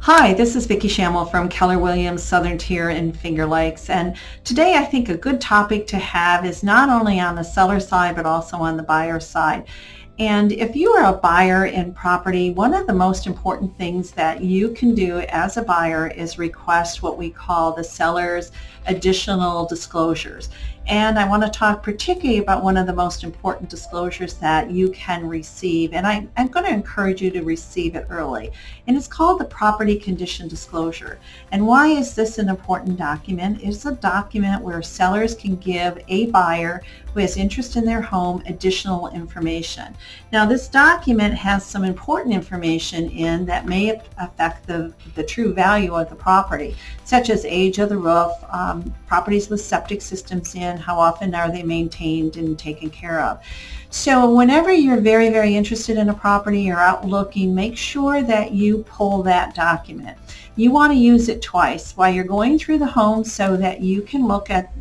Hi, this is Vicki Schamel from Keller Williams, Southern Tier in Finger Lakes, and today I think a good topic to have is not only on the seller side but also on the buyer side. And if you are a buyer in property, one of the most important things that you can do as a buyer is request what we call the seller's additional disclosures. And I want to talk particularly about one of the most important disclosures that you can receive, and I'm going to encourage you to receive it early. And it's called the property condition disclosure. And why is this an important document? It's a document where sellers can give a buyer who has interest in their home additional information. Now, this document has some important information in that may affect the true value of the property, such as age of the roof, properties with septic systems in, how often are they maintained and taken care of. So whenever you're very, very interested in a property or out looking, make sure that you pull that document. You want to use it twice while you're going through the home so that you can look at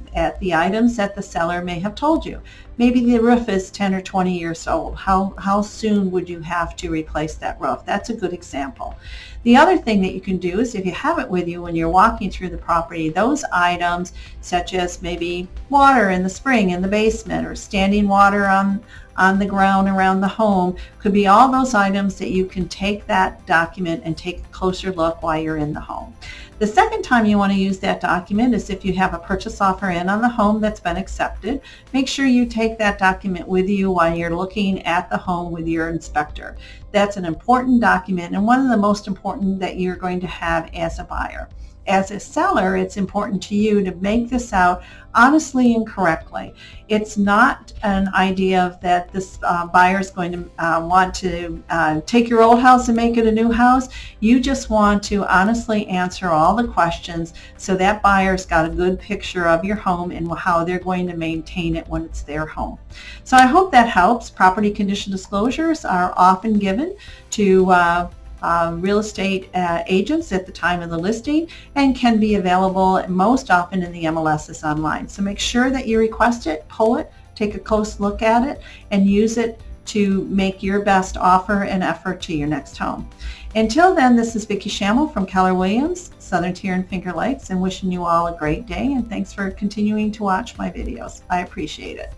the items that the seller may have told you. Maybe the roof is 10 or 20 years old. How soon would you have to replace that roof? That's a good example. The other thing that you can do is if you have it with you when you're walking through the property, those items such as maybe water in the spring in the basement or standing water on the ground around the home could be all those items that you can take that document and take a closer look while you're in the home. The second time you want to use that document is if you have a purchase offer in on the home that's been accepted. Make sure you take that document with you while you're looking at the home with your inspector. That's an important document and one of the most important that you're going to have as a buyer. As a seller, it's important to you to make this out honestly and correctly. It's not an idea that this buyer is going to want to take your old house and make it a new house. You just want to honestly answer all the questions so that buyer's got a good picture of your home and how they're going to maintain it when it's their home. So I hope that helps. Property condition disclosures are often given to real estate agents at the time of the listing and can be available most often in the MLSs online. So make sure that you request it, pull it, take a close look at it, and use it to make your best offer and effort to your next home. Until then, this is Vicki Schamel from Keller Williams, Southern Tier in Finger Lakes, and wishing you all a great day, and thanks for continuing to watch my videos. I appreciate it.